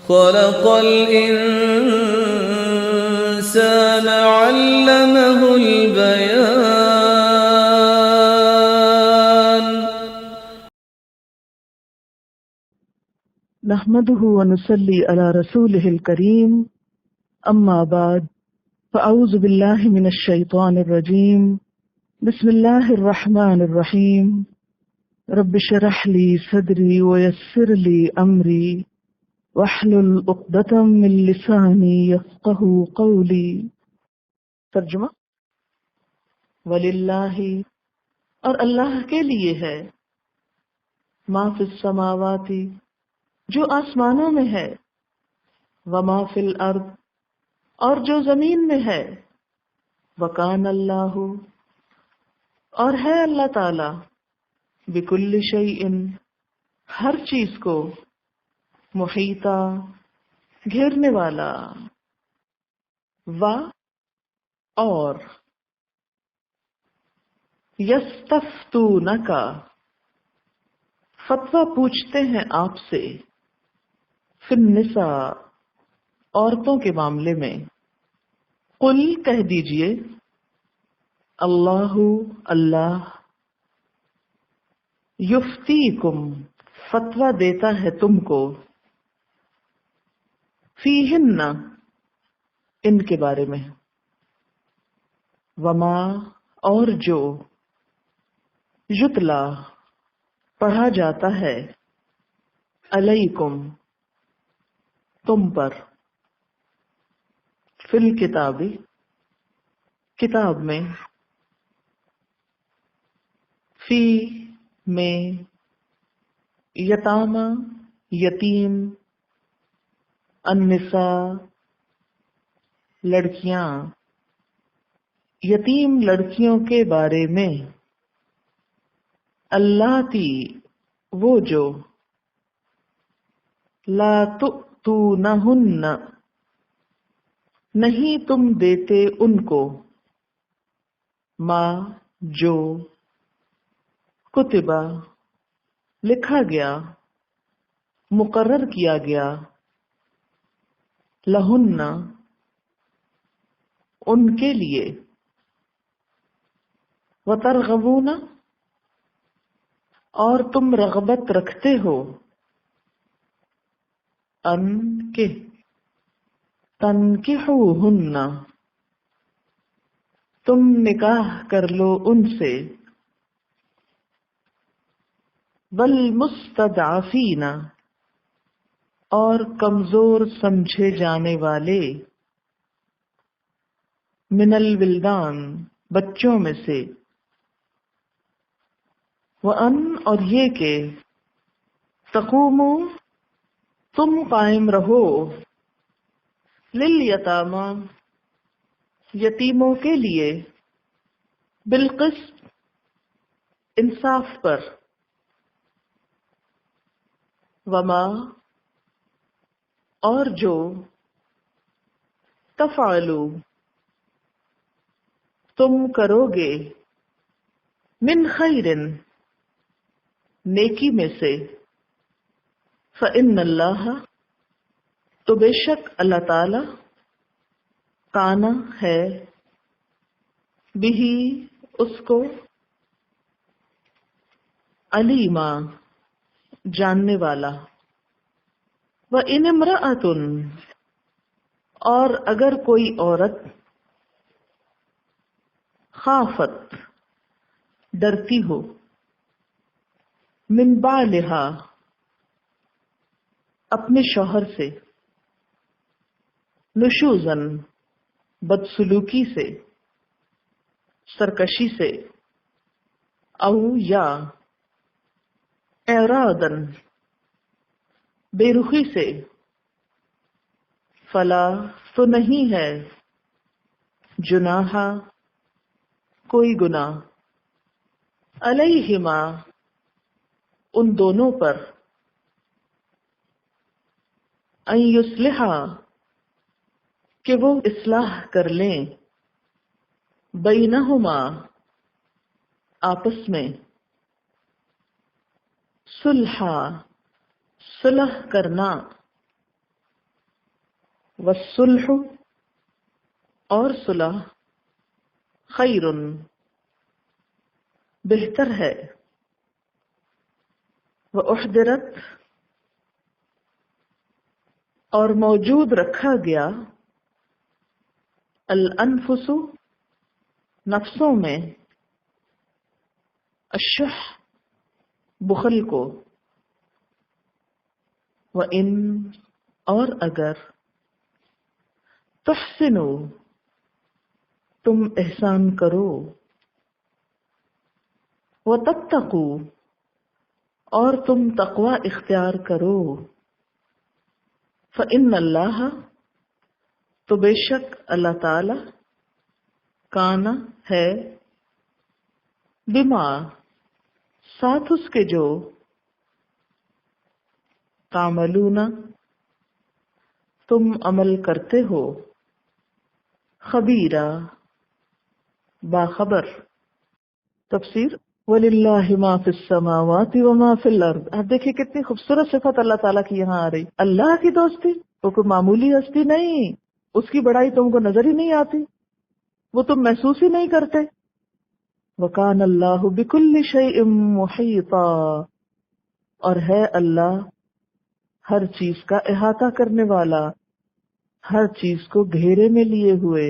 خلق الإنسان علمه البيان. نحمده ونصلي على رسوله الكريم، أما بعد، فأعوذ بالله من الشيطان الرجيم. بسم الله الرحمن الرحيم. رب اشرح لي صدري ويسر لي أمري واحلل عقدة من لساني يفقهوا قولي. ترجمہ: وللہ، اور اللہ کے لیے ہے، ما فی السماوات، جو آسمانوں میں ہے، وما فی الارض، اور جو زمین میں ہے، وکان اللہ، اور ہے اللہ تعالی، بکل شیء، ہر چیز کو، محیطا، گھیرنے والا، و، اور، یستفتونک، فتویٰ پوچھتے ہیں آپ سے، فی النساء، عورتوں کے معاملے میں، قل، کہہ دیجئے، اللہ، اللہ، یفتیکم، فتویٰ دیتا ہے تم کو، فیہن، ان کے بارے میں، وما، اور جو، یتلا، پڑھا جاتا ہے، علیکم، تم پر، فی الکتاب، کتاب میں، فی، میں، یتامى، یتیم، النساء، لڑکیاں، یتیم لڑکیوں کے بارے میں، اللاتی، وہ جو، لا تؤتونہن، نہیں تم دیتے ان کو، ما، جو، کتبہ، لکھا گیا، مقرر کیا گیا، لہن، ان کے لیے، وترغبون، اور تم رغبت رکھتے ہو، ان کے، تنکحوہن، تم نکاح کر لو ان سے، والمستضعفین، اور کمزور سمجھے جانے والے، من الولدان، بچوں میں سے، وَأَن، اور یہ کہ، تقوموا، تم قائم رہو، للیتامیٰ، یتیموں کے لیے، بالقسط، انصاف پر، وما، اور جو، تفعلوا، تم کرو گے، من خیر، نیکی میں سے، فإن اللہ، تو بے شک اللہ تعالی، کانا، ہے، بھی، اس کو، علیما، جاننے والا، وإن امرأۃ، اور اگر کوئی عورت، خافت، ڈرتی ہو، من بالہا، اپنے شوہر سے، نشوزن، بدسلوکی سے، سرکشی سے، او، یا، اعراضن، بے رخی سے، فلا، تو نہیں ہے، جناح، کوئی گناہ، علیہما، ان دونوں پر، ان یصلحا، کہ وہ اصلاح کر لیں، بینہما، آپس میں، صلحا، صلح کرنا، والصلح اور صلح خیر بہتر ہے، واحضرت اور موجود رکھا گیا، الانفس نفسوں میں، الشح بخل کو، وَإِن اور اگر، تحسنوا تم احسان کرو، وَتَتَّقُوا اور تم تقوی اختیار کرو، فَإِنَّ اللَّهَ تو بے شک اللہ تعالی، کانا ہے، بما ساتھ اس کے جو، تعملون تم عمل کرتے ہو، خبیرہ باخبر۔ تفسیر وَلِلَّهِ مَا فِي السَّمَاوَاتِ وَمَا فِي الْأَرْضِ۔ آپ دیکھیں کتنی خوبصورت صفت اللہ تعالیٰ کی یہاں آ رہی۔ اللہ کی دوستی، وہ کوئی معمولی ہستی نہیں، اس کی بڑائی تم کو نظر ہی نہیں آتی، وہ تم محسوس ہی نہیں کرتے۔ وَكَانَ اللَّهُ بِكُلِّ شَيْءٍ مُحِيطًا اور ہے اللہ ہر چیز کا احاطہ کرنے والا، ہر چیز کو گھیرے میں لیے ہوئے۔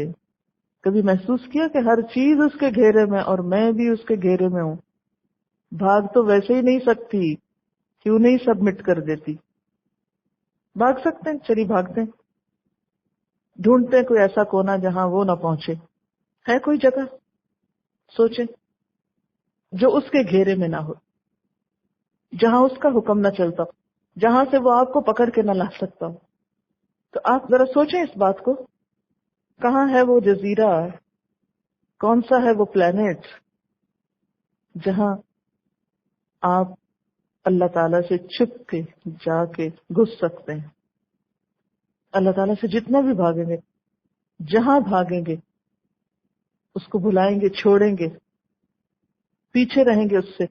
کبھی محسوس کیا کہ ہر چیز اس کے گھیرے میں اور میں بھی اس کے گھیرے میں ہوں؟ بھاگ تو ویسے ہی نہیں سکتی، کیوں نہیں سبمٹ کر دیتی؟ بھاگ سکتے ہیں، چلی بھاگتے ہیں، ڈھونڈتے ہیں کوئی ایسا کونا جہاں وہ نہ پہنچے۔ ہے کوئی جگہ سوچیں جو اس کے گھیرے میں نہ ہو، جہاں اس کا حکم نہ چلتا ہو، جہاں سے وہ آپ کو پکڑ کے نہ لا سکتا ہو؟ تو آپ ذرا سوچیں اس بات کو، کہاں ہے وہ جزیرہ، کون سا ہے وہ پلانٹ جہاں آپ اللہ تعالیٰ سے چھپ کے جا کے گھس سکتے ہیں۔ اللہ تعالیٰ سے جتنا بھی بھاگیں گے، جہاں بھاگیں گے، اس کو بھلائیں گے، چھوڑیں گے، پیچھے رہیں گے، اس سے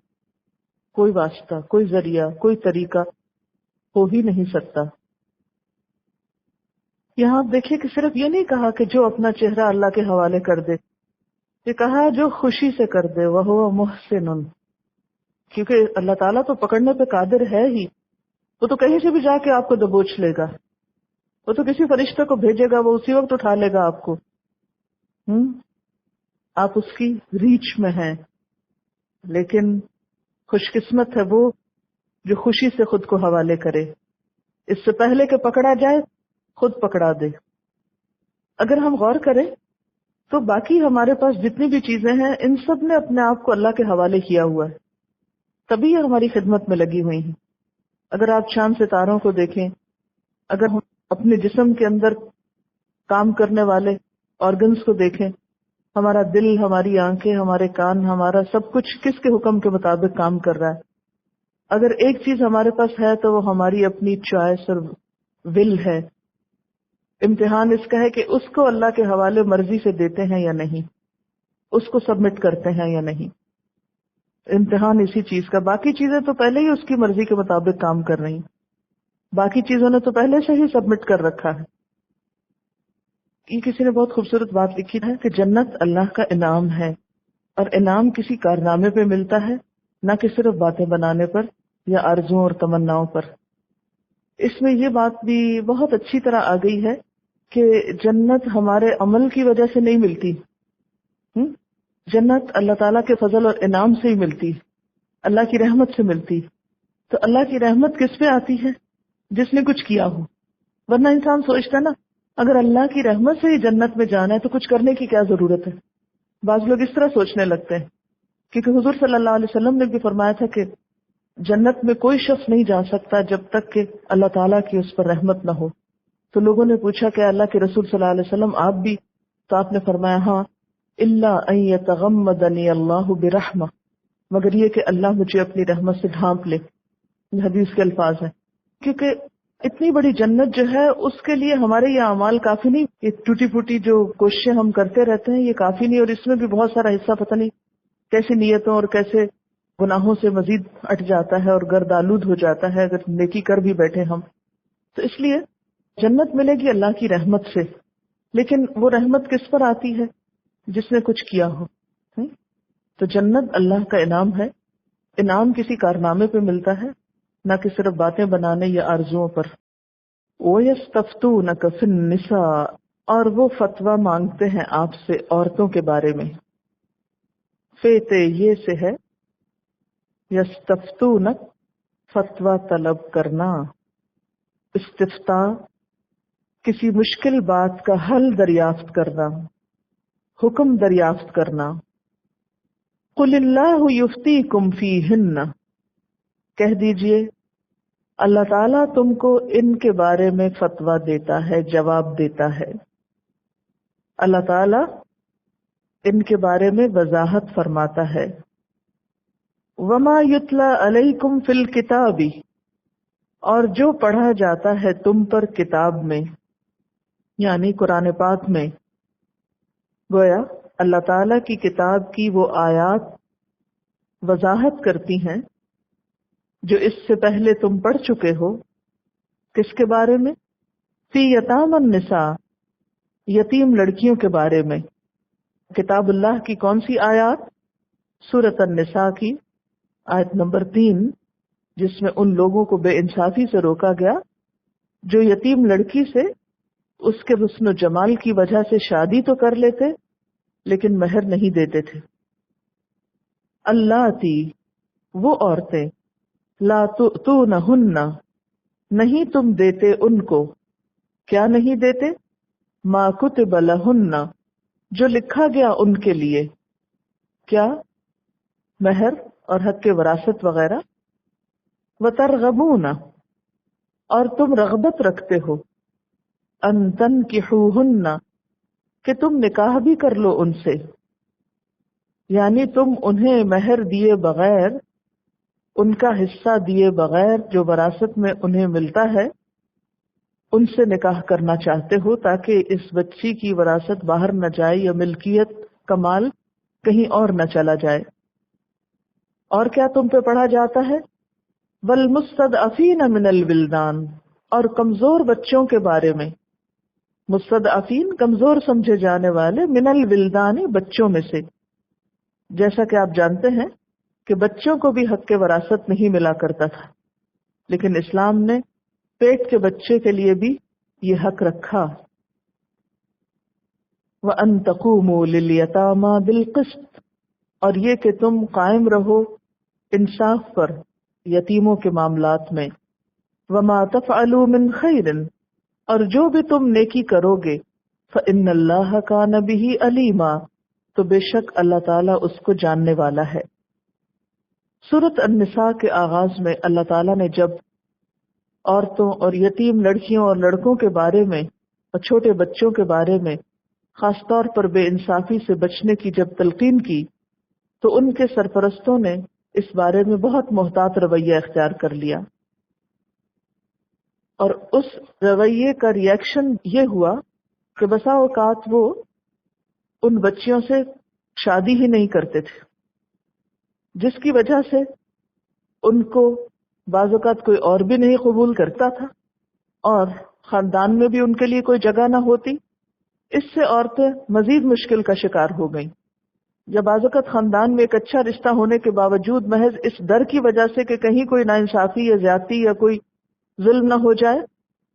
کوئی واسطہ، کوئی ذریعہ، کوئی طریقہ ہو ہی نہیں سکتا۔ یہاں آپ دیکھیے کہ صرف یہ نہیں کہا کہ جو اپنا چہرہ اللہ کے حوالے کر دے، یہ کہا جو خوشی سے کر دے، وَهُوَ مُحْسِنٌ، کیونکہ اللہ تعالیٰ تو پکڑنے پہ قادر ہے ہی، وہ تو کہیں سے بھی جا کے آپ کو دبوچ لے گا، وہ تو کسی فرشتے کو بھیجے گا، وہ اسی وقت اٹھا لے گا آپ کو۔ آپ اس کی ریچ میں ہیں، لیکن خوش قسمت ہے وہ جو خوشی سے خود کو حوالے کرے، اس سے پہلے کہ پکڑا جائے خود پکڑا دے۔ اگر ہم غور کریں تو باقی ہمارے پاس جتنی بھی چیزیں ہیں، ان سب نے اپنے آپ کو اللہ کے حوالے کیا ہوا ہے، تبھی یہ ہماری خدمت میں لگی ہوئی ہیں۔ اگر آپ چاند ستاروں کو دیکھیں، اگر ہم اپنے جسم کے اندر کام کرنے والے آرگنز کو دیکھیں، ہمارا دل، ہماری آنکھیں، ہمارے کان، ہمارا سب کچھ کس کے حکم کے مطابق کام کر رہا ہے؟ اگر ایک چیز ہمارے پاس ہے تو وہ ہماری اپنی چوائس اور ول ہے۔ امتحان اس کا ہے کہ اس کو اللہ کے حوالے مرضی سے دیتے ہیں یا نہیں، اس کو سبمٹ کرتے ہیں یا نہیں۔ امتحان اسی چیز کا۔ باقی چیزیں تو پہلے ہی اس کی مرضی کے مطابق کام کر رہی ہیں، باقی چیزوں نے تو پہلے سے ہی سبمٹ کر رکھا ہے۔ یہ کسی نے بہت خوبصورت بات لکھی ہے کہ جنت اللہ کا انعام ہے، اور انعام کسی کارنامے پہ ملتا ہے، نہ کہ صرف باتیں بنانے پر یا آرزوؤں اور تمناؤں پر۔ اس میں یہ بات بھی بہت اچھی طرح آ گئی ہے کہ جنت ہمارے عمل کی وجہ سے نہیں ملتی، جنت اللہ تعالیٰ کے فضل اور انعام سے ہی ملتی، اللہ کی رحمت سے ملتی۔ تو اللہ کی رحمت کس پہ آتی ہے؟ جس نے کچھ کیا ہو، ورنہ انسان سوچتا نا اگر اللہ کی رحمت سے ہی جنت میں جانا ہے تو کچھ کرنے کی کیا ضرورت ہے۔ بعض لوگ اس طرح سوچنے لگتے ہیں، کیونکہ حضور صلی اللہ علیہ وسلم نے بھی فرمایا تھا کہ جنت میں کوئی شخص نہیں جا سکتا جب تک کہ اللہ تعالیٰ کی اس پر رحمت نہ ہو۔ تو لوگوں نے پوچھا کہ اللہ کے رسول صلی اللہ علیہ وسلم آپ بھی؟ تو آپ نے فرمایا ہاں، الا ان یتغمدنی اللہ برحمہ، مگر یہ کہ اللہ مجھے اپنی رحمت سے ڈھانپ لے۔ یہ حدیث کے الفاظ ہیں، کیونکہ اتنی بڑی جنت جو ہے اس کے لیے ہمارے یہ اعمال کافی نہیں، یہ ٹوٹی پھوٹی جو کوششیں ہم کرتے رہتے ہیں یہ کافی نہیں، اور اس میں بھی بہت سارا حصہ پتہ نہیں کیسی نیتوں اور کیسے گناہوں سے مزید اٹ جاتا ہے اور گرد آلود ہو جاتا ہے اگر نیکی کر بھی بیٹھے ہم۔ تو اس لیے جنت ملے گی اللہ کی رحمت سے، لیکن وہ رحمت کس پر آتی ہے؟ جس نے کچھ کیا ہو. تو جنت اللہ کا انعام ہے. انعام کسی کارنامے پہ ملتا ہے، نہ کہ صرف باتیں بنانے یا آرزوؤں پر. وَيَسْتَفْتُونَكَ فِي النِّسَاءِ، اور وہ فتویٰ مانگتے ہیں آپ سے عورتوں کے بارے میں. فیتے یہ سے ہے، یستفتونک فتویٰ طلب کرنا. استفتاء کسی مشکل بات کا حل دریافت کرنا، حکم دریافت کرنا. قل اللہ یفتیکم فیہن، کہہ دیجئے اللہ تعالیٰ تم کو ان کے بارے میں فتویٰ دیتا ہے، جواب دیتا ہے. اللہ تعالیٰ ان کے بارے میں وضاحت فرماتا ہے. وما یتلی علیکم فی الکتاب، اور جو پڑھا جاتا ہے تم پر کتاب میں، یعنی قرآن پاک میں. گویا اللہ تعالیٰ کی کتاب کی وہ آیات وضاحت کرتی ہیں جو اس سے پہلے تم پڑھ چکے ہو. کس کے بارے میں؟ فی یتام النساء، یتیم لڑکیوں کے بارے میں. کتاب اللہ کی کون سی آیات؟ سورۃ النساء کی آیت نمبر 3، جس میں ان لوگوں کو بے انصافی سے روکا گیا جو یتیم لڑکی سے اس کے حسن و جمال کی وجہ سے شادی تو کر لیتے لیکن مہر نہیں دیتے تھے. اللاتی، وہ عورتیں، لا تؤتونہن، نہیں تم دیتے ان کو. کیا نہیں دیتے؟ ما کتب لہن، جو لکھا گیا ان کے لیے. کیا؟ مہر اور حق وراثت وغیرہ. وترغبون، اور تم رغبت رکھتے ہو، ان تنکحوہن، کہ تم نکاح بھی کر لو ان سے. یعنی تم انہیں مہر دیے بغیر، ان کا حصہ دیے بغیر جو وراثت میں انہیں ملتا ہے ان سے نکاح کرنا چاہتے ہو تاکہ اس بچی کی وراثت باہر نہ جائے یا ملکیت کا مال کہیں اور نہ چلا جائے. اور کیا تم پہ پڑھا جاتا ہے؟ والمستضعفین من الولدان، اور کمزور بچوں کے بارے میں. مستضعفین کمزور سمجھے جانے والے، من الولدان بچوں میں سے. جیسا کہ آپ جانتے ہیں کہ بچوں کو بھی حق وراثت نہیں ملا کرتا تھا، لیکن اسلام نے پیٹ کے بچے کے لیے بھی یہ حق رکھا. وَأَن تَقُومُوا لِلْيَتَامَى بِالْقِسْطِ، اور یہ کہ تم قائم رہو انصاف پر یتیموں کے معاملات میں. وَمَا تَفْعَلُوا مِنْ خَيْرٍ، اور جو بھی تم نیکی کرو گے، فَإِنَّ اللَّهَ كَانَ بِهِ عَلِيمًا، تو بے شک اللہ تعالیٰ اس کو جاننے والا ہے. سورۃ النساء کے آغاز میں اللہ تعالیٰ نے جب عورتوں اور یتیم لڑکیوں اور لڑکوں کے بارے میں اور چھوٹے بچوں کے بارے میں خاص طور پر بے انصافی سے بچنے کی جب تلقین کی تو ان کے سرپرستوں نے اس بارے میں بہت محتاط رویہ اختیار کر لیا. اور اس رویے کا ری ایکشن یہ ہوا کہ بسا اوقات وہ ان بچیوں سے شادی ہی نہیں کرتے تھے، جس کی وجہ سے ان کو بعض اوقات کوئی اور بھی نہیں قبول کرتا تھا اور خاندان میں بھی ان کے لیے کوئی جگہ نہ ہوتی. اس سے عورتیں مزید مشکل کا شکار ہو گئیں. یا بعض اوقات خاندان میں ایک اچھا رشتہ ہونے کے باوجود محض اس ڈر کی وجہ سے کہ کہیں کوئی ناانصافی یا زیادتی یا کوئی ظلم نہ ہو جائے،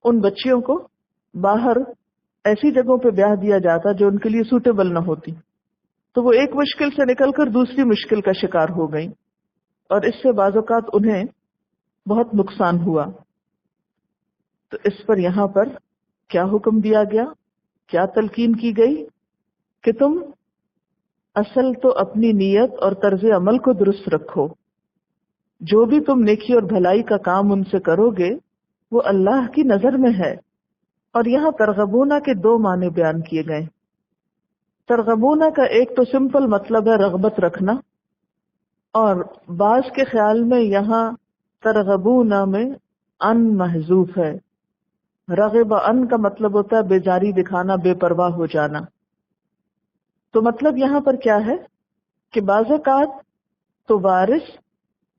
ان بچیوں کو باہر ایسی جگہوں پہ بیاہ دیا جاتا جو ان کے لیے سوٹیبل نہ ہوتی. تو وہ ایک مشکل سے نکل کر دوسری مشکل کا شکار ہو گئیں اور اس سے بعض اوقات انہیں بہت نقصان ہوا. تو اس پر یہاں پر کیا حکم دیا گیا، کیا تلقین کی گئی کہ تم اصل تو اپنی نیت اور طرز عمل کو درست رکھو. جو بھی تم نیکی اور بھلائی کا کام ان سے کرو گے وہ اللہ کی نظر میں ہے. اور یہاں ترغبونہ کے دو معنی بیان کیے گئے. ترغبونہ کا ایک تو سمپل مطلب ہے رغبت رکھنا، اور بعض کے خیال میں یہاں ترغبونہ میں ان محذوف ہے. رغب ان کا مطلب ہوتا ہے بیزاری دکھانا، بے پرواہ ہو جانا. تو مطلب یہاں پر کیا ہے کہ بعض اوقات تو وارث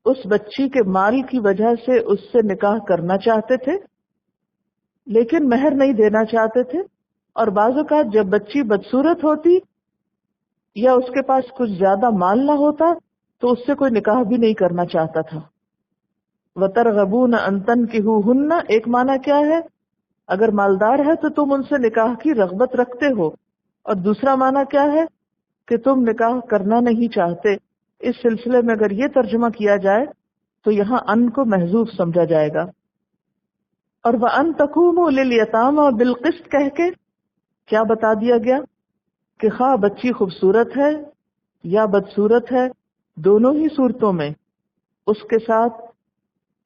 اس بچی کے مال کی وجہ سے اس سے نکاح کرنا چاہتے تھے، لیکن مہر نہیں دینا چاہتے تھے، اور بعض اوقات جب بچی بدصورت ہوتی یا اس کے پاس کچھ زیادہ مال نہ ہوتا تو اس سے کوئی نکاح بھی نہیں کرنا چاہتا تھا۔ وَتَرْغَبُونَ أَن تَنكِحُوهُنَّ ایک معنی کیا ہے؟ اگر مالدار ہے تو تم ان سے نکاح کی رغبت رکھتے ہو، اور دوسرا معنی کیا ہے کہ تم نکاح کرنا نہیں چاہتے۔ اس سلسلے میں اگر یہ ترجمہ کیا جائے تو یہاں ان کو محذوف سمجھا جائے گا، اور وَأَن تَقُومُوا لِلْيَتَامَى بِالْقِسْطِ کہہ کے کیا بتا دیا گیا کہ خواہ بچی خوبصورت ہے یا بدصورت ہے، دونوں ہی صورتوں میں اس کے ساتھ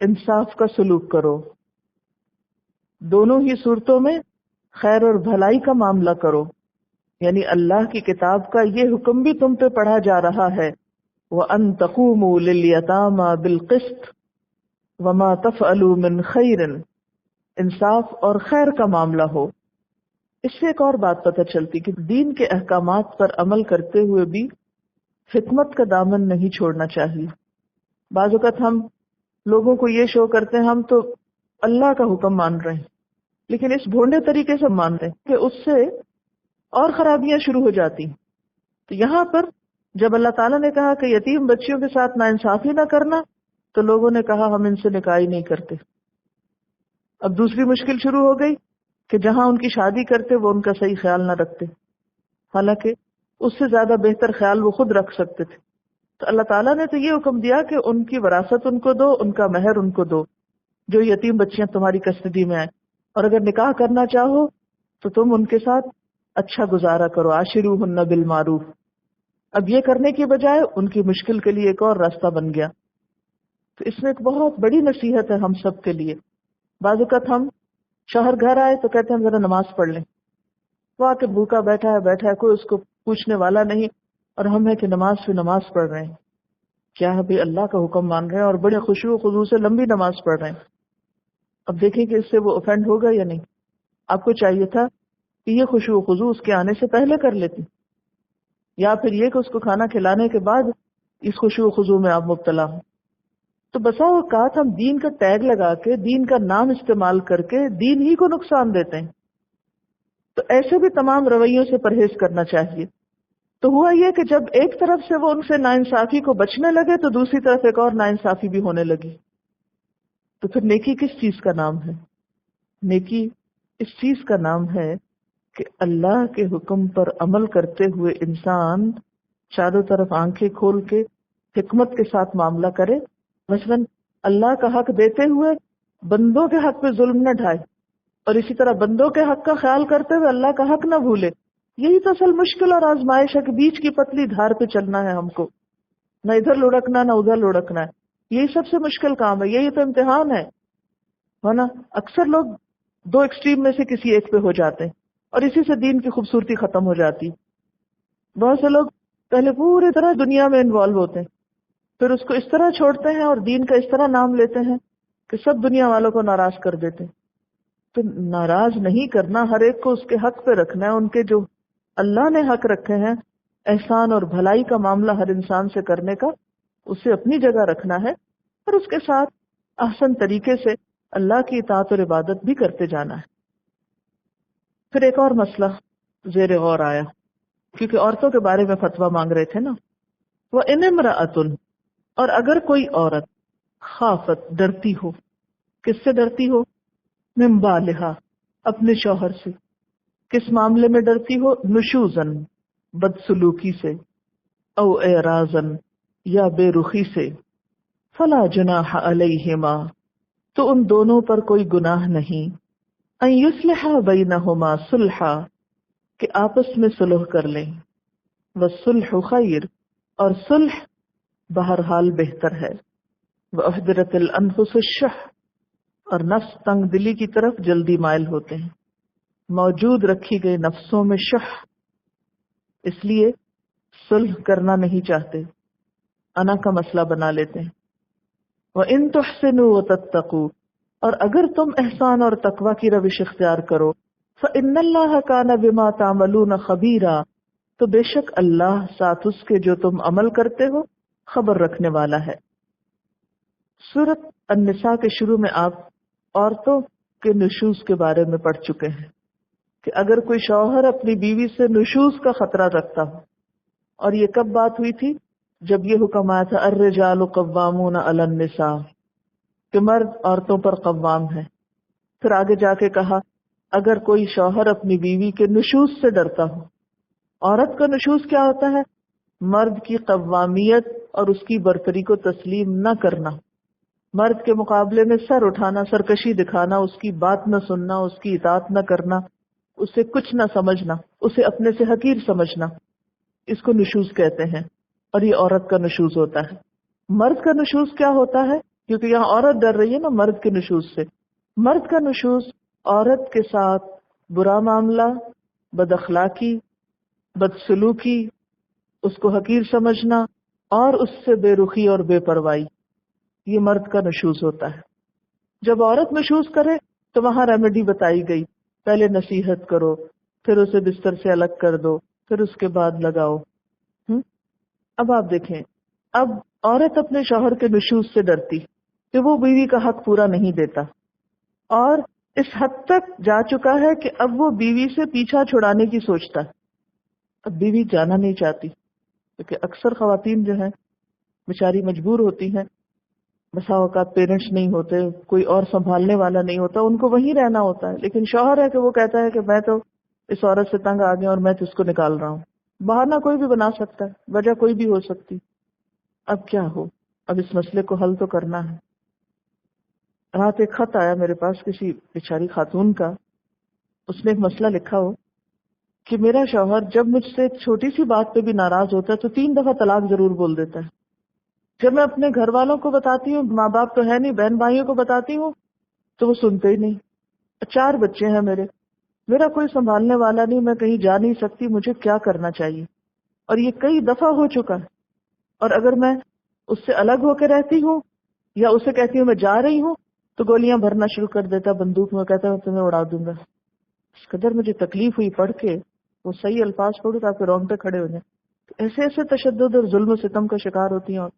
انصاف کا سلوک کرو، دونوں ہی صورتوں میں خیر اور بھلائی کا معاملہ کرو۔ یعنی اللہ کی کتاب کا یہ حکم بھی تم پہ پڑھا جا رہا ہے، وَأَن تَقُومُوا لِلْيَتَامَى بِالْقِسْطِ وَمَا تَفْعَلُوا مِنْ خَيْرٍ، انصاف اور خیر کا معاملہ ہو۔ اس سے ایک اور بات پتہ چلتی کہ دین کے احکامات پر عمل کرتے ہوئے بھی حکمت کا دامن نہیں چھوڑنا چاہیے۔ بعض اوقات ہم لوگوں کو یہ شو کرتے ہیں ہم تو اللہ کا حکم مان رہے ہیں، لیکن اس بھونڈے طریقے سے مان رہے ہیں کہ اس سے اور خرابیاں شروع ہو جاتی۔ تو یہاں پر جب اللہ تعالیٰ نے کہا کہ یتیم بچیوں کے ساتھ ناانصافی نہ کرنا، تو لوگوں نے کہا ہم ان سے نکاح ہی نہیں کرتے۔ اب دوسری مشکل شروع ہو گئی کہ جہاں ان کی شادی کرتے وہ ان کا صحیح خیال نہ رکھتے، حالانکہ اس سے زیادہ بہتر خیال وہ خود رکھ سکتے تھے۔ تو اللہ تعالیٰ نے تو یہ حکم دیا کہ ان کی وراثت ان کو دو، ان کا مہر ان کو دو، جو یتیم بچیاں تمہاری کسٹڈی میں آئیں، اور اگر نکاح کرنا چاہو تو تم ان کے ساتھ اچھا گزارا کرو، عاشروہن بالمعروف۔ اب یہ کرنے کی بجائے ان کی مشکل کے لیے ایک اور راستہ بن گیا۔ تو اس میں ایک بہت بڑی نصیحت ہے ہم سب کے لیے۔ بعض اوقات ہم شوہر گھر آئے تو کہتے ہیں ذرا نماز پڑھ لیں، وہ آ کے بھوکا بیٹھا ہے، کوئی اس کو پوچھنے والا نہیں، اور ہم ہے کہ نماز پہ نماز پڑھ رہے ہیں۔ کیا ہے بھی اللہ کا حکم مان رہے ہیں اور بڑے خشوع و خضوع سے لمبی نماز پڑھ رہے ہیں۔ اب دیکھیں کہ اس سے وہ افینڈ ہوگا یا نہیں۔ آپ کو چاہیے تھا کہ یہ خشوع و خضوع اس کے آنے سے پہلے کر لیتی، یا پھر یہ کہ اس کو کھانا کھلانے کے بعد اس خشوع و خضوع میں آپ مبتلا ہوں۔ تو بسا اوقات ہم دین کا ٹیگ لگا کے، دین کا نام استعمال کر کے دین ہی کو نقصان دیتے ہیں۔ تو ایسے بھی تمام رویوں سے پرہیز کرنا چاہیے۔ تو ہوا یہ کہ جب ایک طرف سے وہ ان سے ناانصافی کو بچنے لگے تو دوسری طرف ایک اور ناانصافی بھی ہونے لگی۔ تو پھر نیکی کس چیز کا نام ہے؟ نیکی اس چیز کا نام ہے کہ اللہ کے حکم پر عمل کرتے ہوئے انسان چاروں طرف آنکھیں کھول کے حکمت کے ساتھ معاملہ کرے۔ مثلا اللہ کا حق دیتے ہوئے بندوں کے حق پہ ظلم نہ ڈھائے، اور اسی طرح بندوں کے حق کا خیال کرتے ہوئے اللہ کا حق نہ بھولے۔ یہی تو اصل مشکل اور آزمائش ہے کہ بیچ کی پتلی دھار پہ چلنا ہے ہم کو، نہ ادھر لڑکنا نہ ادھر لڑکنا ہے۔ یہی سب سے مشکل کام ہے، یہی تو امتحان ہے نا۔ اکثر لوگ دو ایکسٹریم میں سے کسی ایک پہ ہو جاتے ہیں، اور اسی سے دین کی خوبصورتی ختم ہو جاتی۔ بہت سے لوگ پہلے پوری طرح دنیا میں انوالو ہوتے ہیں، پھر اس کو اس طرح چھوڑتے ہیں اور دین کا اس طرح نام لیتے ہیں کہ سب دنیا والوں کو ناراض کر دیتے ہیں۔ تو ناراض نہیں کرنا، ہر ایک کو اس کے حق پہ رکھنا ہے، ان کے جو اللہ نے حق رکھے ہیں احسان اور بھلائی کا معاملہ ہر انسان سے کرنے کا، اسے اپنی جگہ رکھنا ہے، اور اس کے ساتھ احسن طریقے سے اللہ کی اطاعت اور عبادت بھی کرتے جانا ہے۔ پھر ایک اور مسئلہ زیر غور آیا، کیونکہ عورتوں کے بارے میں فتویٰ مانگ رہے تھے نا۔ وَإِنِ امْرَأَةٌ، اور اگر کوئی عورت خافت ڈرتی ہو، کس سے ڈرتی ہو؟ من بالہا، اپنے شوہر سے۔ کس معاملے میں ڈرتی ہو؟ نشوزن، بدسلوکی سے، او اعراضن، یا بے رخی سے۔ فلا جناح علیہما، تو ان دونوں پر کوئی گناہ نہیں۔ ان یصلحا بینہما صلحا، کہ آپس میں صلح کر لیں۔ والصلح خیر، اور صلح بہرحال بہتر ہے۔ وأحضرت الانفس الشح، اور نفس تنگ دلی کی طرف جلدی مائل ہوتے ہیں۔ موجود رکھی گئی نفسوں میں شح، اس لیے صلح کرنا نہیں چاہتے، انا کا مسئلہ بنا لیتے ہیں۔ وَإِن تُحْسِنُوا وَتَتَّقُوا، اور اگر تم احسان اور تقوی کی روش اختیار کرو، فَإِنَّ اللَّهَ كَانَ بِمَا تَعْمَلُونَ خَبِيرًا، تو بے شک اللہ ساتھ اس کے جو تم عمل کرتے ہو خبر رکھنے والا ہے۔ سورۃ النساء کے شروع میں آپ عورتوں کے نشوز کے بارے میں پڑھ چکے ہیں کہ اگر کوئی شوہر اپنی بیوی سے نشوز کا خطرہ رکھتا ہو، اور یہ کب بات ہوئی تھی؟ جب یہ حکم آیا تھا الرجال قوامون علی النساء، کہ مرد عورتوں پر قوام ہے۔ پھر آگے جا کے کہا اگر کوئی شوہر اپنی بیوی کے نشوز سے ڈرتا ہو، عورت کا نشوز کیا ہوتا ہے؟ مرد کی قوامیت اور اس کی برتری کو تسلیم نہ کرنا، مرد کے مقابلے میں سر اٹھانا، سرکشی دکھانا، اس کی بات نہ سننا، اس کی اطاعت نہ کرنا، اسے کچھ نہ سمجھنا، اسے اپنے سے حقیر سمجھنا، اس کو نشوز کہتے ہیں، اور یہ عورت کا نشوز ہوتا ہے۔ مرد کا نشوز کیا ہوتا ہے؟ کیونکہ یہاں عورت ڈر رہی ہے نا مرد کے نشوز سے۔ مرد کا نشوز عورت کے ساتھ برا معاملہ، بد اخلاقی، بدسلوکی، اس کو حقیر سمجھنا اور اس سے بے رخی اور بے پرواہی، یہ مرد کا نشوز ہوتا ہے۔ جب عورت نشوز کرے تو وہاں ریمیڈی بتائی گئی، پہلے نصیحت کرو، پھر اسے بستر سے الگ کر دو، پھر اس کے بعد لگاؤ۔ اب آپ دیکھیں، اب عورت اپنے شوہر کے نشوز سے ڈرتی کہ وہ بیوی کا حق پورا نہیں دیتا، اور اس حد تک جا چکا ہے کہ اب وہ بیوی سے پیچھا چھڑانے کی سوچتا ہے۔ اب بیوی جانا نہیں چاہتی، کیونکہ اکثر خواتین جو ہیں بیچاری مجبور ہوتی ہیں، بسا اوقات پیرنٹس نہیں ہوتے، کوئی اور سنبھالنے والا نہیں ہوتا، ان کو وہیں رہنا ہوتا ہے، لیکن شوہر ہے کہ وہ کہتا ہے کہ میں تو اس عورت سے تنگ آ گیا اور میں تو اس کو نکال رہا ہوں۔ بہانہ کوئی بھی بنا سکتا ہے، وجہ کوئی بھی ہو سکتی۔ اب کیا ہو؟ اب اس مسئلے کو حل تو کرنا ہے۔ رات ایک خط آیا میرے پاس کسی بیچاری خاتون کا، اس نے ایک مسئلہ لکھا ہو کہ میرا شوہر جب مجھ سے ایک چھوٹی سی بات پہ بھی ناراض ہوتا ہے تو 3 دفعہ طلاق ضرور بول دیتا ہے۔ جب میں اپنے گھر والوں کو بتاتی ہوں، ماں باپ تو ہے نہیں، بہن بھائیوں کو بتاتی ہوں تو وہ سنتے ہی نہیں۔ 4 بچے ہیں میرا کوئی سنبھالنے والا نہیں، میں کہیں جا نہیں سکتی، مجھے کیا کرنا چاہیے؟ اور یہ کئی دفعہ ہو چکا ہے، اور اگر میں اس سے الگ ہو کے رہتی ہوں یا اسے کہتی ہوں میں جا رہی ہوں تو گولیاں بھرنا شروع کر دیتا، بندوق میں کہتا ہے میں تمہیں اڑا دوں گا۔ اس قدر مجھے تکلیف ہوئی پڑھ کے، وہ صحیح الفاظ پڑھو تو آپ کے رونگٹے کھڑے ہو جائیں۔ ایسے ایسے تشدد اور ظلم و ستم کا شکار ہوتی ہیں، اور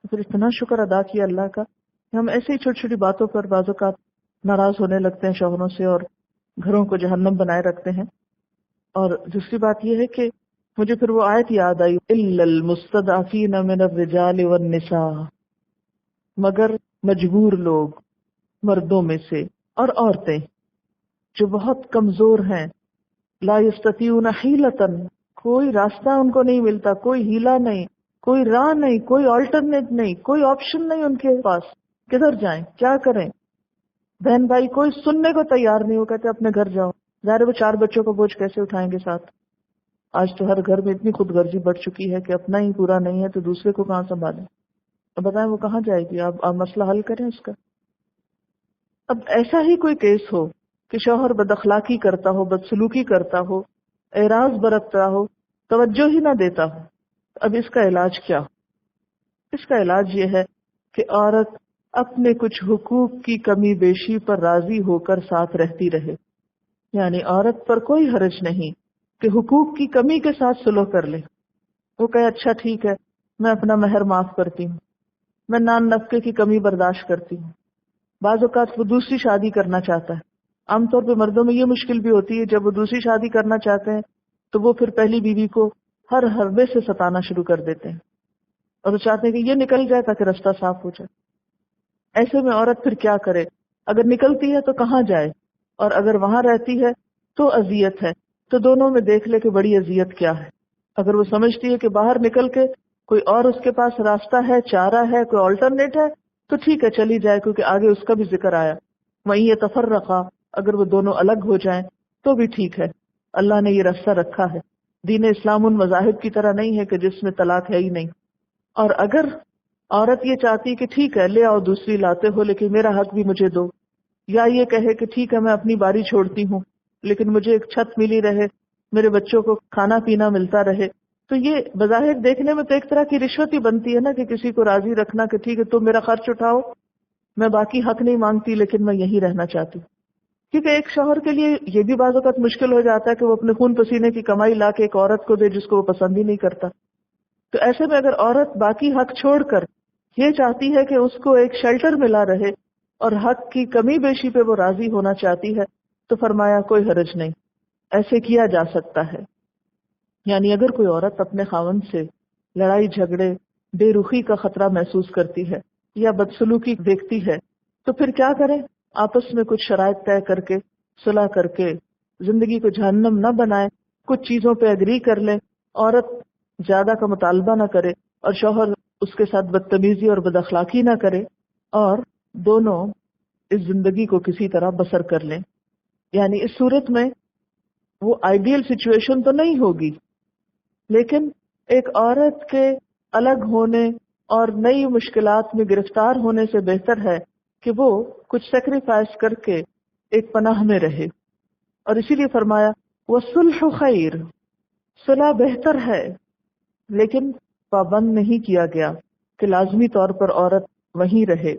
پھر اتنا شکر ادا کیا اللہ کا کہ ہم ایسے ہی چھوٹی چھوٹی باتوں پر بعض اوقات ناراض ہونے لگتے ہیں شوہروں سے اور گھروں کو جہنم بنائے رکھتے ہیں۔ اور دوسری بات یہ ہے کہ مجھے پھر وہ آیت یاد آئی الا المستضعفین من الرجال والنساء، مگر مجبور لوگ مردوں میں سے اور عورتیں جو بہت کمزور ہیں، لا یستطیعون حیلۃ، کوئی راستہ ان کو نہیں ملتا، کوئی ہیلا نہیں، کوئی راہ نہیں، کوئی آلٹرنیٹ نہیں، کوئی آپشن نہیں ان کے پاس، کدھر جائیں، کیا کریں؟ بہن بھائی کوئی سننے کو تیار نہیں، وہ کہتے اپنے گھر جاؤ۔ ظاہر وہ 4 بچوں کا بوجھ کیسے اٹھائیں گے ساتھ؟ آج تو ہر گھر میں اتنی خود غرضی بڑھ چکی ہے کہ اپنا ہی پورا نہیں ہے تو دوسرے کو کہاں سنبھالیں؟ اب بتائیں وہ کہاں جائے گی؟ آپ مسئلہ حل کریں اس کا۔ اب ایسا ہی کوئی کیس ہو کہ شوہر بد اخلاقی کرتا ہو، بدسلوکی کرتا ہو، اعراض برتتا ہو، توجہ ہی نہ دیتا ہو، اب اس کا علاج کیا؟ اس کا علاج یہ ہے کہ عورت اپنے کچھ حقوق کی کمی بیشی پر راضی ہو کر ساتھ رہتی رہے، یعنی عورت پر کوئی حرج نہیں کہ حقوق کی کمی کے ساتھ صلح کر لے۔ وہ کہے اچھا ٹھیک ہے میں اپنا مہر معاف کرتی ہوں، میں نان نفقے کی کمی برداشت کرتی ہوں۔ بعض اوقات وہ دوسری شادی کرنا چاہتا ہے، عام طور پہ مردوں میں یہ مشکل بھی ہوتی ہے، جب وہ دوسری شادی کرنا چاہتے ہیں تو وہ پھر پہلی بیوی کو ہر حربے سے ستانا شروع کر دیتے ہیں، اور وہ چاہتے ہیں کہ یہ نکل جائے تاکہ رستہ صاف ہو جائے۔ ایسے میں عورت پھر کیا کرے؟ اگر نکلتی ہے تو کہاں جائے، اور اگر وہاں رہتی ہے تو اذیت ہے، تو دونوں میں دیکھ لے کہ بڑی اذیت کیا ہے۔ اگر وہ سمجھتی ہے کہ باہر نکل کے کوئی اور اس کے پاس راستہ ہے، چارہ ہے، کوئی آلٹرنیٹ ہے تو ٹھیک ہے چلی جائے، کیونکہ آگے اس کا بھی ذکر آیا وہیں یہ تفرقہ، اگر وہ دونوں الگ ہو جائیں تو بھی ٹھیک ہے، اللہ نے یہ راستہ رکھا ہے۔ دین اسلام ان مذاہب کی طرح نہیں ہے کہ جس میں طلاق ہے ہی نہیں۔ اور اگر عورت یہ چاہتی کہ ٹھیک ہے لے آؤ دوسری لاتے ہو لیکن میرا حق بھی مجھے دو، یا یہ کہے کہ ٹھیک ہے میں اپنی باری چھوڑتی ہوں لیکن مجھے ایک چھت ملی رہے، میرے بچوں کو کھانا پینا ملتا رہے، تو یہ بظاہر دیکھنے میں تو ایک طرح کی رشوت ہی بنتی ہے نا، کہ کسی کو راضی رکھنا کہ ٹھیک ہے تم میرا خرچ اٹھاؤ، میں باقی حق نہیں مانگتی لیکن میں یہیں رہنا چاہتی ہوں۔ کیونکہ ایک شوہر کے لیے یہ بھی بعض اوقات مشکل ہو جاتا ہے کہ وہ اپنے خون پسینے کی کمائی لا کے ایک عورت کو دے جس کو وہ پسند ہی نہیں کرتا۔ تو ایسے میں اگر عورت باقی حق چھوڑ کر یہ چاہتی ہے کہ اس کو ایک شیلٹر ملا رہے، اور حق کی کمی بیشی پہ وہ راضی ہونا چاہتی ہے تو فرمایا کوئی حرج نہیں، ایسے کیا جا سکتا ہے۔ یعنی اگر کوئی عورت اپنے خاوند سے لڑائی جھگڑے، بے رخی کا خطرہ محسوس کرتی ہے یا بدسلوکی دیکھتی ہے تو پھر کیا کرے؟ آپس میں کچھ شرائط طے کر کے، صلح کر کے، زندگی کو جہنم نہ بنائے، کچھ چیزوں پہ اگری کر لے، عورت زیادہ کا مطالبہ نہ کرے اور شوہر اس کے ساتھ بدتمیزی اور بد اخلاقی نہ کرے، اور دونوں اس زندگی کو کسی طرح بسر کر لیں۔ یعنی اس صورت میں وہ آئیڈیل سچویشن تو نہیں ہوگی، لیکن ایک عورت کے الگ ہونے اور نئی مشکلات میں گرفتار ہونے سے بہتر ہے کہ وہ کچھ سیکریفائس کر کے ایک پناہ میں رہے۔ اور اسی لیے فرمایا وَالصُّلْحُ خَيْرٌ، صلح بہتر ہے، لیکن پابند نہیں کیا گیا کہ لازمی طور پر عورت وہیں رہے۔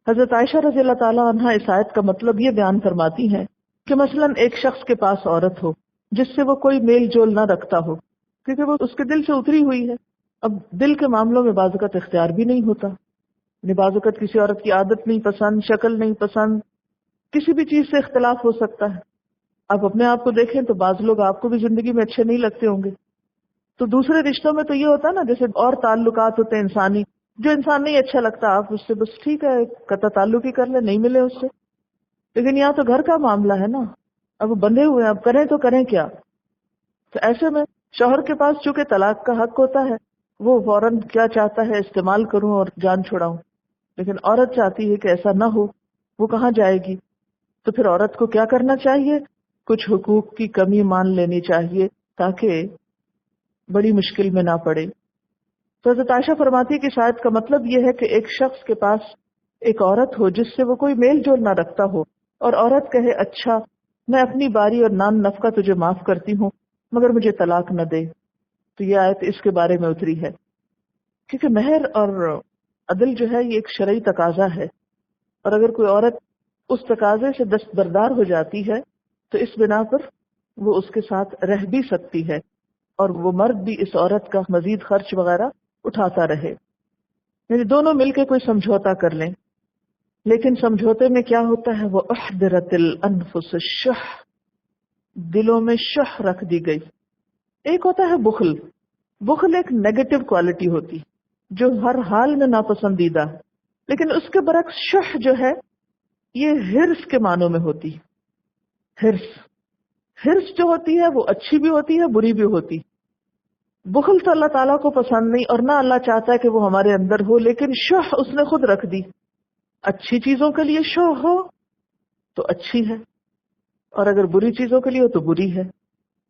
حضرت عائشہ رضی اللہ تعالیٰ عنہ اس آیت کا مطلب یہ بیان فرماتی ہیں کہ مثلاً ایک شخص کے پاس عورت ہو جس سے وہ کوئی میل جول نہ رکھتا ہو، کیونکہ وہ اس کے دل سے اتری ہوئی ہے۔ اب دل کے معاملوں میں بعض اوقات اختیار بھی نہیں ہوتا، یعنی بعض اوقات کسی عورت کی عادت نہیں پسند، شکل نہیں پسند، کسی بھی چیز سے اختلاف ہو سکتا ہے۔ آپ اپنے آپ کو دیکھیں تو بعض لوگ آپ کو بھی زندگی میں اچھے نہیں لگتے ہوں گے، تو دوسرے رشتوں میں تو یہ ہوتا ہے نا، جیسے اور تعلقات ہوتے ہیں انسانی، جو انسان نہیں اچھا لگتا آپ اس سے بس ٹھیک ہے قطع تعلق ہی کر لیں، نہیں ملے اس سے۔ لیکن یہاں تو گھر کا معاملہ ہے نا، اب وہ بندھے ہوئے ہیں، اب کریں تو کریں کیا؟ تو ایسے میں شوہر کے پاس چونکہ طلاق کا حق ہوتا ہے، وہ فوراً کیا چاہتا ہے استعمال کروں اور جان چھڑاؤں، لیکن عورت چاہتی ہے کہ ایسا نہ ہو، وہ کہاں جائے گی؟ تو پھر عورت کو کیا کرنا چاہیے؟ کچھ حقوق کی کمی مان لینی چاہیے تاکہ بڑی مشکل میں نہ پڑے۔ تو حضرت عائشہ فرماتی ہے کہ شاید کا مطلب یہ ہے کہ ایک شخص کے پاس ایک عورت ہو جس سے وہ کوئی میل جول نہ رکھتا ہو، اور عورت کہے اچھا میں اپنی باری اور نان نفقہ تجھے معاف کرتی ہوں مگر مجھے طلاق نہ دے، تو یہ آیت اس کے بارے میں اتری ہے، کیونکہ مہر اور عدل جو ہے یہ ایک شرعی تقاضا ہے، اور اگر کوئی عورت اس تقاضے سے دستبردار ہو جاتی ہے تو اس بنا پر وہ اس کے ساتھ رہ بھی سکتی ہے، اور وہ مرد بھی اس عورت کا مزید خرچ وغیرہ اٹھاتا رہے، یعنی دونوں مل کے کوئی سمجھوتا کر لیں۔ لیکن سمجھوتے میں کیا ہوتا ہے؟ وہ احضرت الانفس الشح، دلوں میں شح رکھ دی گئی۔ ایک ہوتا ہے بخل، بخل ایک نیگیٹو کوالٹی ہوتی جو ہر حال میں ناپسندیدہ ہے، لیکن اس کے برعکس شح جو ہے یہ ہرس کے معنوں میں ہوتی۔ ہرس جو ہوتی ہے وہ اچھی بھی ہوتی ہے بری بھی ہوتی۔ بخل تو اللہ تعالیٰ کو پسند نہیں، اور نہ اللہ چاہتا ہے کہ وہ ہمارے اندر ہو، لیکن شح اس نے خود رکھ دی۔ اچھی چیزوں کے لیے شح ہو تو اچھی ہے، اور اگر بری چیزوں کے لیے ہو تو بری ہے۔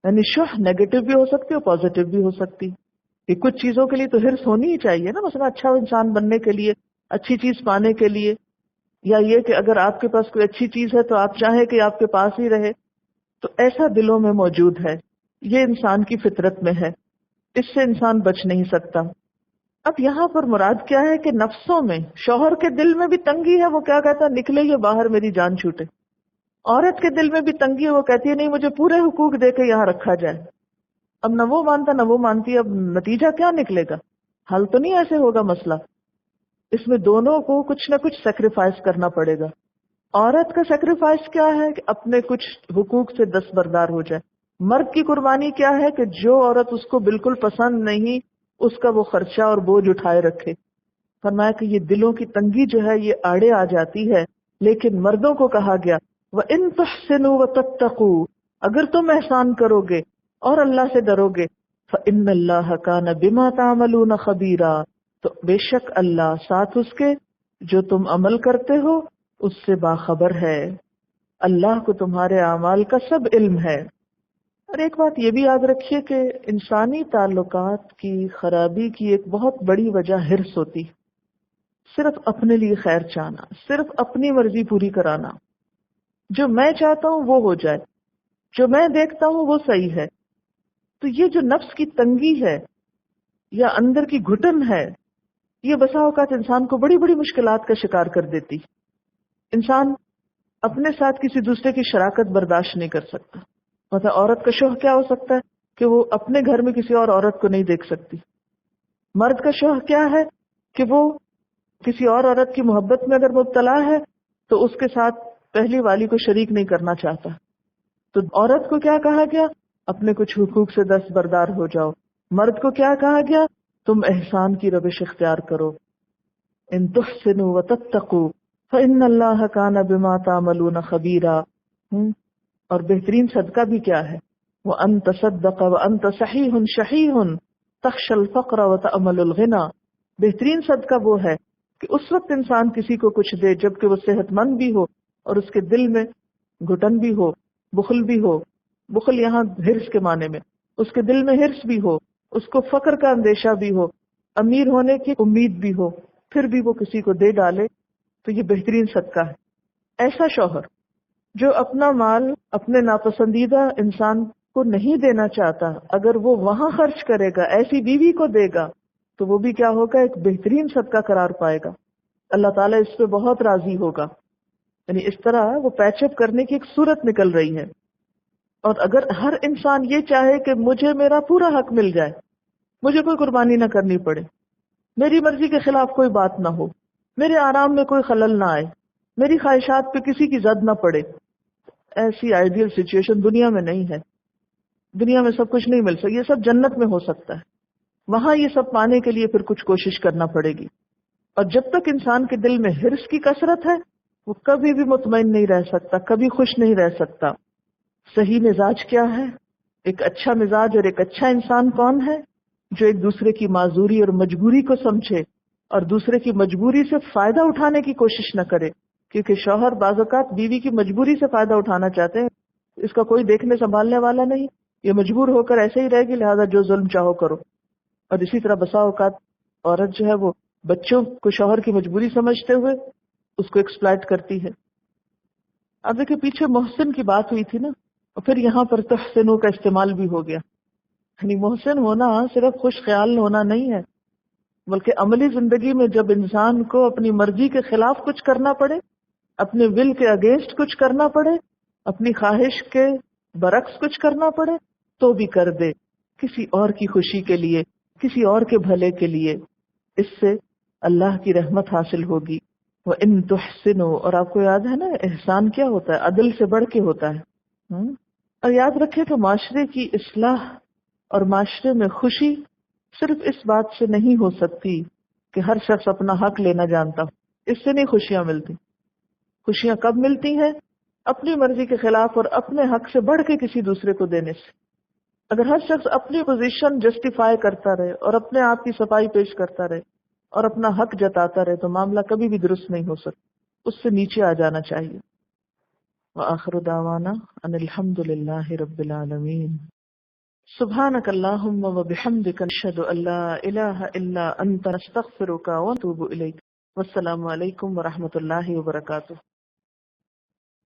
یعنی شح نیگیٹو بھی ہو سکتی ہے، پازیٹو بھی ہو سکتی، کہ کچھ چیزوں کے لیے تو ہرس ہونی ہی چاہیے نا، مثلا اچھا انسان بننے کے لیے، اچھی چیز پانے کے لیے، یا یہ کہ اگر آپ کے پاس کوئی اچھی چیز ہے تو آپ چاہیں کہ آپ کے پاس ہی رہے، تو ایسا دلوں میں موجود ہے، یہ انسان کی فطرت میں ہے، اس سے انسان بچ نہیں سکتا۔ اب یہاں پر مراد کیا ہے کہ نفسوں میں، شوہر کے دل میں بھی تنگی ہے، وہ کیا کہتا ہے نکلے یہ باہر میری جان چھوٹے۔ عورت کے دل میں بھی تنگی ہے، وہ کہتی ہے نہیں مجھے پورے حقوق دے کے یہاں رکھا جائے۔ اب نہ وہ مانتا نہ وہ مانتی، اب نتیجہ کیا نکلے گا؟ حل تو نہیں ایسے ہوگا مسئلہ، اس میں دونوں کو کچھ نہ کچھ سیکریفائس کرنا پڑے گا۔ عورت کا سیکریفائس کیا ہے کہ اپنے کچھ حقوق سے دستبردار ہو جائے، مرد کی قربانی کیا ہے کہ جو عورت اس کو بالکل پسند نہیں اس کا وہ خرچہ اور بوجھ اٹھائے رکھے۔ فرمایا کہ یہ دلوں کی تنگی جو ہے یہ آڑے آ جاتی ہے، لیکن مردوں کو کہا گیا وَإِن تُحْسِنُوا وَتَتَّقُوا، اگر تم احسان کرو گے اور اللہ سے ڈرو گے، فَإِنَّ اللَّهَ كَانَ بِمَا تَعْمَلُونَ خَبِيرًا، تو بے شک اللہ ساتھ اس کے جو تم عمل کرتے ہو اس سے باخبر ہے، اللہ کو تمہارے اعمال کا سب علم ہے۔ اور ایک بات یہ بھی یاد رکھیے کہ انسانی تعلقات کی خرابی کی ایک بہت بڑی وجہ ہرس ہوتی، صرف اپنے لیے خیر چاہنا، صرف اپنی مرضی پوری کرانا، جو میں چاہتا ہوں وہ ہو جائے، جو میں دیکھتا ہوں وہ صحیح ہے۔ تو یہ جو نفس کی تنگی ہے یا اندر کی گھٹن ہے، یہ بسا اوقات انسان کو بڑی بڑی مشکلات کا شکار کر دیتی۔ انسان اپنے ساتھ کسی دوسرے کی شراکت برداشت نہیں کر سکتا۔ مطلب عورت کا شوہ کیا ہو سکتا ہے کہ وہ اپنے گھر میں کسی اور عورت کو نہیں دیکھ سکتی۔ مرد کا شوہ کیا ہے کہ وہ کسی اور عورت کی محبت میں اگر مبتلا ہے تو اس کے ساتھ پہلی والی کو شریک نہیں کرنا چاہتا. تو عورت کو کیا کہا گیا؟ اپنے کچھ حقوق سے دستبردار ہو جاؤ. مرد کو کیا کہا گیا؟ تم احسان کی روش اختیار کرو. ان تحسنوا وتتقوا فإن اللہ کان بما تعملون خبیرا. اور بہترین صدقہ بھی کیا ہے؟ وَأَن تَصَدَّقَ وَأَنْتَ صَحِيحٌ شَحِيحٌ تَخْشَى الْفَقْرَ وَتَأْمَلُ الْغِنَى. بہترین صدقہ وہ ہے کہ اس وقت انسان کسی کو کچھ دے جبکہ وہ صحت مند بھی ہو اور اس کے دل میں گھٹن بھی ہو، بخل بھی ہو. بخل یہاں ہرس کے معنی میں، اس کے دل میں ہرس بھی ہو، اس کو فقر کا اندیشہ بھی ہو، امیر ہونے کی امید بھی ہو، پھر بھی وہ کسی کو دے ڈالے، تو یہ بہترین صدقہ ہے. ایسا شوہر جو اپنا مال اپنے ناپسندیدہ انسان کو نہیں دینا چاہتا، اگر وہ وہاں خرچ کرے گا، ایسی بیوی کو دے گا، تو وہ بھی کیا ہوگا؟ ایک بہترین صدقہ قرار پائے گا. اللہ تعالیٰ اس پہ بہت راضی ہوگا. یعنی اس طرح وہ پیچ اپ کرنے کی ایک صورت نکل رہی ہے. اور اگر ہر انسان یہ چاہے کہ مجھے میرا پورا حق مل جائے، مجھے کوئی قربانی نہ کرنی پڑے، میری مرضی کے خلاف کوئی بات نہ ہو، میرے آرام میں کوئی خلل نہ آئے، میری خواہشات پہ کسی کی زد نہ پڑے، ایسی آئیڈیل سچویشن دنیا میں نہیں ہے. دنیا میں سب کچھ نہیں مل سکتا. یہ سب جنت میں ہو سکتا ہے، وہاں یہ سب پانے کے لیے پھر کچھ کوشش کرنا پڑے گی. اور جب تک انسان کے دل میں حرص کی کثرت ہے، وہ کبھی بھی مطمئن نہیں رہ سکتا، کبھی خوش نہیں رہ سکتا. صحیح مزاج کیا ہے؟ ایک اچھا مزاج اور ایک اچھا انسان کون ہے؟ جو ایک دوسرے کی معذوری اور مجبوری کو سمجھے اور دوسرے کی مجبوری سے فائدہ اٹھانے کی کوشش نہ کرے. کیونکہ شوہر بعض اوقات بیوی کی مجبوری سے فائدہ اٹھانا چاہتے ہیں. اس کا کوئی دیکھنے سنبھالنے والا نہیں، یہ مجبور ہو کر ایسے ہی رہے گی، لہذا جو ظلم چاہو کرو. اور اسی طرح بسا اوقات عورت جو ہے وہ بچوں کو شوہر کی مجبوری سمجھتے ہوئے اس کو ایکسپلائٹ کرتی ہے. اب دیکھیں پیچھے محسن کی بات ہوئی تھی نا، اور پھر یہاں پر تحسنوں کا استعمال بھی ہو گیا. یعنی محسن ہونا صرف خوش خیال ہونا نہیں ہے، بلکہ عملی زندگی میں جب انسان کو اپنی مرضی کے خلاف کچھ کرنا پڑے، اپنے ول کے اگینسٹ کچھ کرنا پڑے، اپنی خواہش کے برعکس کچھ کرنا پڑے، تو بھی کر دے، کسی اور کی خوشی کے لیے، کسی اور کے بھلے کے لیے. اس سے اللہ کی رحمت حاصل ہوگی. وَإِن تُحْسِنُوا، اور آپ کو یاد ہے نا احسان کیا ہوتا ہے؟ عدل سے بڑھ کے ہوتا ہے. اور یاد رکھے کہ معاشرے کی اصلاح اور معاشرے میں خوشی صرف اس بات سے نہیں ہو سکتی کہ ہر شخص اپنا حق لینا جانتا ہو. اس سے نہیں خوشیاں ملتی. خوشیاں کب ملتی ہیں؟ اپنی مرضی کے خلاف اور اپنے حق سے بڑھ کے کسی دوسرے کو دینے سے. اگر ہر شخص اپنی پوزیشن جسٹیفائی کرتا رہے اور اپنے آپ کی صفائی پیش کرتا رہے اور اپنا حق جتاتا رہے تو معاملہ کبھی بھی درست نہیں ہو سکتا. اس سے نیچے آ جانا چاہیے. وآخر دعوانا ان الحمد للہ رب العالمین. سبحانک اللہم وبحمدک نشہد ان لا الہ الا انت نستغفرک ونتوب الیک. والسلام علیکم ورحمۃ اللہ وبرکاتہ.